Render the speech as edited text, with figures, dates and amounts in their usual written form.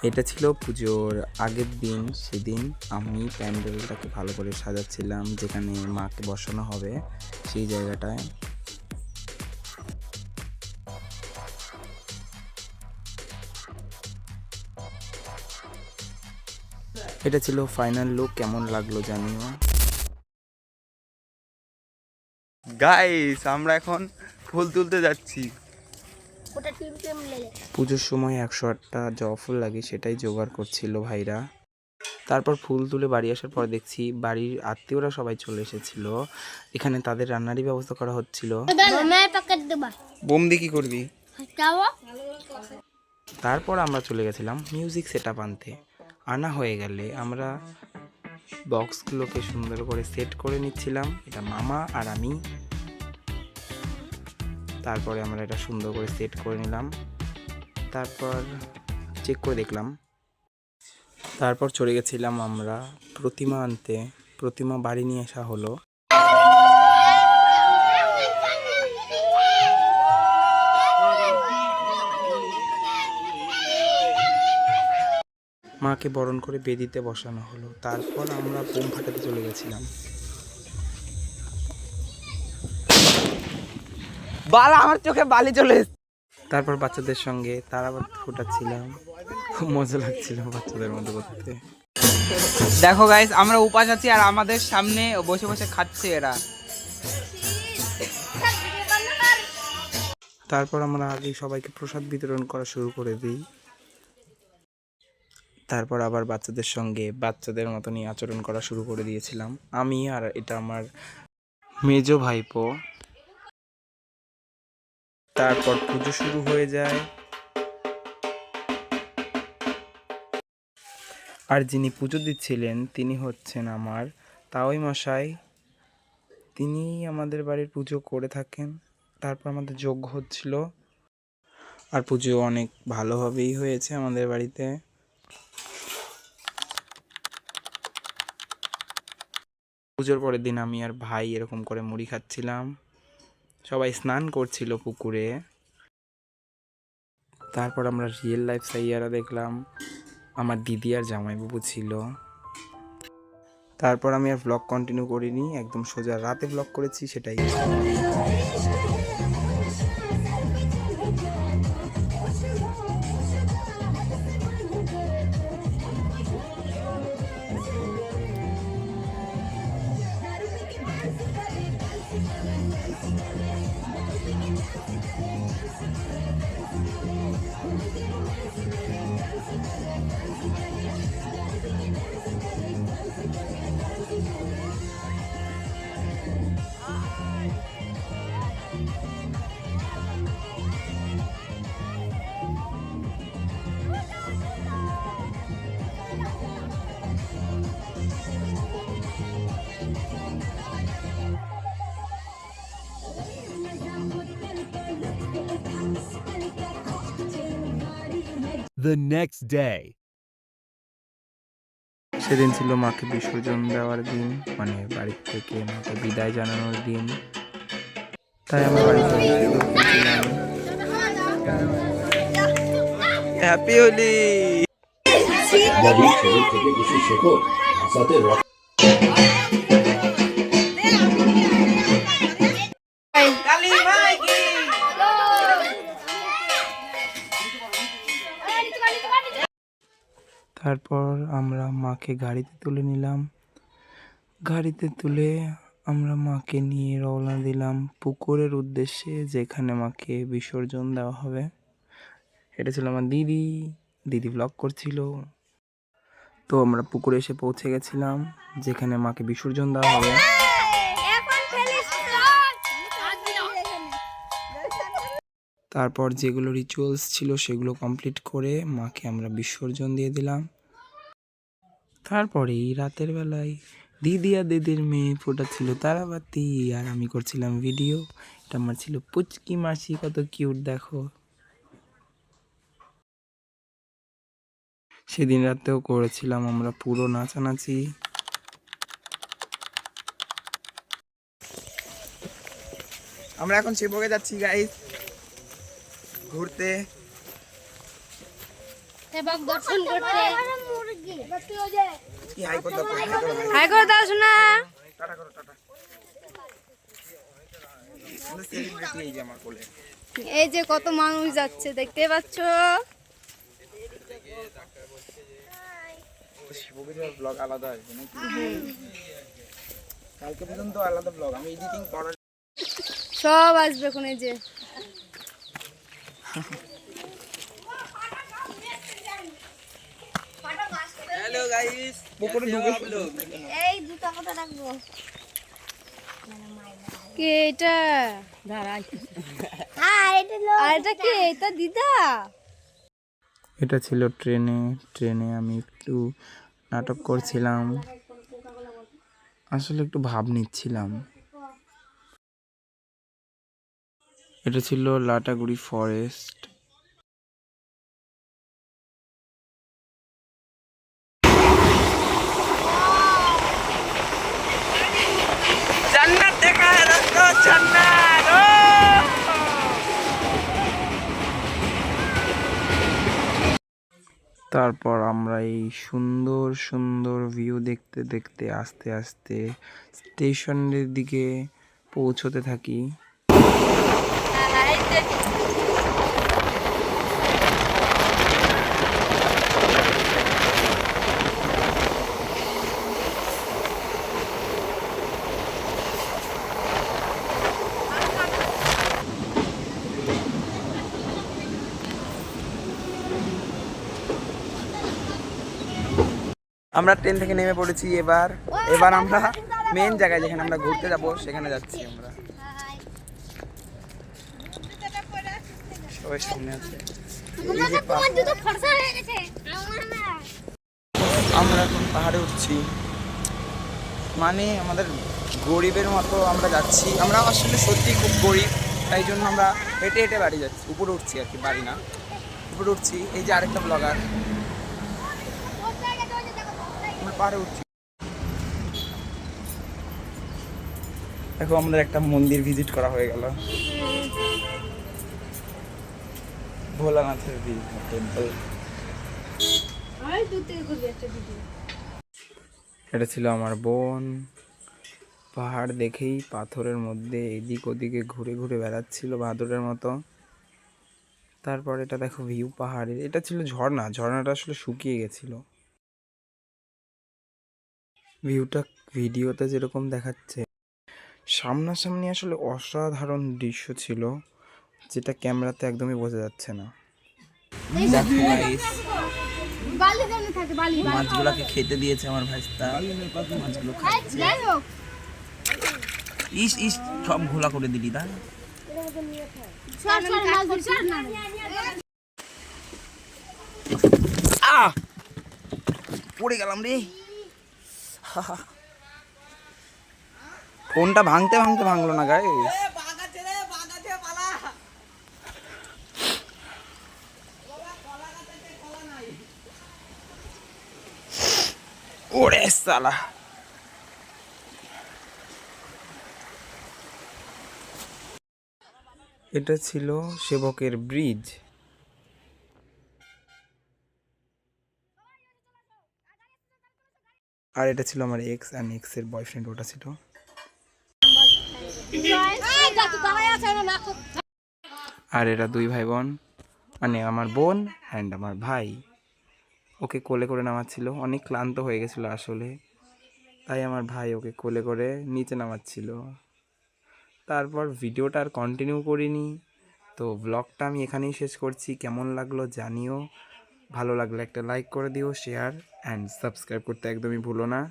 এটা ছিল পুজোর আগের দিন। সেদিন আমি প্যান্ডেলটাকে ভালো করে সাজাচ্ছিলাম, যেখানে মাকে বসানো হবে সেই জায়গাটায়। এটা ছিল ফাইনাল লুক। কেমন লাগলো জানিও গাইস। আমরা এখন ফুল তুলতে যাচ্ছি। পুজোর সময় 108টা জবা ফুল লাগে, সেটাই জোগাড় করছিল ভাইরা। তারপর ফুল তুলে বাড়ি আসার পর দেখছি বাড়ির আত্মীয়রা সবাই চলে এসেছিল। এখানে তাদের রান্নারই ব্যবস্থা করা হচ্ছিল। বোম দিয়ে কি করবি? তারপর আমরা চলে গেছিলাম মিউজিক সেটআপ আনতে। আনা হয়ে গেলে আমরা বক্সগুলোকে সুন্দর করে সেট করে নিচ্ছিলাম, এটা মামা আর আমি। তারপরে আমরা এটা সুন্দর করে সেট করে নিলাম, তারপর চেক করে দেখলাম। তারপর চলে গেছিলাম আমরা প্রতিমা আনতে। প্রতিমা বাড়ি নিয়ে আসা হলো। মাকে বরণ করে বেদিতে বসানো হলো। তারপর আমরা বোম ফাটাতে চলে গেছিলাম। বালা, আমার চোখে বালি চলে এসেছে। তারপর বাচ্চাদের সঙ্গে তারাবাতি ফোটাচ্ছিলাম, খুব মজা লাগছিল বাচ্চাদের মধ্যে করতে। দেখো গাইস, আমরা উপাস আছি আর আমাদের সামনে বসে বসে খাচ্ছে এরা। তারপর আমরা আগে সবাইকে প্রসাদ বিতরণ করা শুরু করে দিই। তারপর আবার বাচ্চাদের সঙ্গে বাচ্চাদের মতনই আচরণ করা শুরু করে দিয়েছিলাম আমি। আর এটা আমার মেজো ভাইপো। তারপর পুজো শুরু হয়ে যায়। আর যিনি পুজো দিচ্ছিলেন তিনি হচ্ছেন আমার তাওই মশাই। তিনি আমাদের বাড়ির পুজো করে থাকেন। তারপর আমাদের যজ্ঞ হচ্ছিল, আর পুজো অনেক ভালোভাবেই হয়েছে আমাদের বাড়িতে। পুজোর পরের দিন আমি আর ভাই এরকম করে মুড়ি খাচ্ছিলাম। সবাই স্নান করছিল পুকুরে। তারপর আমরা রিয়েল লাইফ সাইয়ারা দেখলাম। আমার দিদি আর জামাইবাবু ছিল। তারপর আমি আর ব্লগ কন্টিনিউ করিনি, একদম সোজা রাতে ব্লগ করেছি সেটাই। The next day. সেদিন ছিল মাকে বিসর্জন দেওয়ার দিন, মানে বাড়ি থেকে মাকে বিদায় জানানোর দিন। তাই আমরা বাড়ি চলে এসেছিলাম। হ্যাপি হোলি। থেকে কিছু শেখো, ভাষাতে তারপর আমরা মাকে গাড়িতে তুলে নিলাম। গাড়িতে তুলে আমরা মাকে নিয়ে রওনা দিলাম পুকুরের উদ্দেশ্যে, যেখানে মাকে বিসর্জন দেওয়া হবে। এটা ছিল আমার দিদি। দিদি ব্লগ করছিল। তো আমরা পুকুরে এসে পৌঁছে গেছিলাম, যেখানে মাকে বিসর্জন দেওয়া হবে। তারপর যেগুলো রিচুয়ালস ছিল সেগুলো কমপ্লিট করে মাকে আমরা বিসর্জন দিয়ে দিলাম। তারপরে রাতের বেলায় দিদি আর দিদির মেয়ে ফোটাচ্ছিল তারাবাতি, আর আমি করছিলাম ভিডিও। এটা আমার ছিল পুচকি মাসি, কত কিউট দেখো। সেদিন রাতেও করেছিলাম আমরা পুরো নাচানাচি। আমরা এখন শিবভোগে যাচ্ছি গাইস ঘুরতে। বাঘ দর্শন করতে। কি হাই করতে হাই করে দাও শোনা। টাটা করো টাটা। আমরা সেলিব্রিটি এই যে আমার কোলে। এই যে কত মানুষ যাচ্ছে দেখতে পাচ্ছ। শিবগিরির ব্লগ আলাদা আসবে নাকি? কালকে পর্যন্ত আলাদা ব্লগ, আমি এডিটিং করার সব আসবে এখন। এই যে হ্যালো গাইস, পুকুরে ঢুকে এই দুটো কথা রাখবো। কে এটা? আর এটা কে? এটা দিদা। এটা ছিল ট্রেনে আমি একটু নাটক করছিলাম, আসলে একটু ভাব নিচ্ছিলাম। এটা ছিল লাটাগুড়ি ফরেস্ট। জান্নাত দেখা রাস্তা, জান্নাত। তারপর আমরা এই সুন্দর সুন্দর ভিউ দেখতে দেখতে আস্তে আস্তে স্টেশনের দিকে পৌঁছতে থাকি। আমরা ট্রেন থেকে নেমে পড়েছি। এবার আমরা মেন জায়গায় যেখানে আমরা ঘুরতে যাব সেখানে যাচ্ছি। আমরা সবাই সামনে আছে। আমরা এখন পাহাড়ে উঠছি, মানে আমাদের গরিবের মতো আমরা যাচ্ছি। আমরা আসলে সত্যি খুব গরিব, তাই জন্য আমরা হেঁটে হেঁটে বাড়ি যাচ্ছি। উপরে উঠছি আর কি, বাড়ি না, উপরে উঠছি। এই যে আরেকটা ব্লগার, আমরা পাহাড়ে উঠছি। দেখো আমাদের একটা মন্দির ভিজিট করা হয়ে গেল, ভোলানাথের টেম্পল। এটা ছিল আমার বোন। পাহাড় দেখেই পাথরের মধ্যে এদিক ওদিকে ঘুরে ঘুরে বেড়াচ্ছিল বাদুড়ের মতো। তারপর এটা দেখো ভিউ পাহাড়ের। এটা ছিল ঝর্ণা, ঝর্ণাটা আসলে শুকিয়ে গেছিল। ভিউটা ভিডিওতে যেরকম দেখাচ্ছে, সামনাসামনি আসলে অসাধারণ দৃশ্য ছিল, যেটা ক্যামেরাতে একদমই বোঝা যাচ্ছে না। দেখো গাইস, মাছগুলোকে খেতে দিয়েছে আমার ভাইস্তা। মাছগুলো খাচ্ছে। ইস ইস, সব ঘোলা করে দিলি তা। পড়ে গেলাম রে। ফোনটা ভাঙতে ভাঙতে ভাঙলো না গাইস। ওরে সালা, এটা ছিল সেবকের ব্রিজ। আর এটা ছিল আমার এক্স অ্যান্ড এক্সের বয়ফ্রেন্ড, ওটা ছিল। আর এরা দুই ভাই বোন, মানে আমার বোন অ্যান্ড আমার ভাই। ওকে কোলে করে নামাচ্ছিল, অনেক ক্লান্ত হয়ে গেছিলো আসলে, তাই আমার ভাই ওকে কোলে করে নিচে নামাচ্ছিল। তারপর ভিডিওটা আর কন্টিনিউ করিনি, তো ব্লগটা আমি এখানেই শেষ করছি। কেমন লাগলো জানিও, ভালো লাগলে একটা লাইক করে দিও, শেয়ার অ্যান্ড সাবস্ক্রাইব করতে একদমই ভুলো না।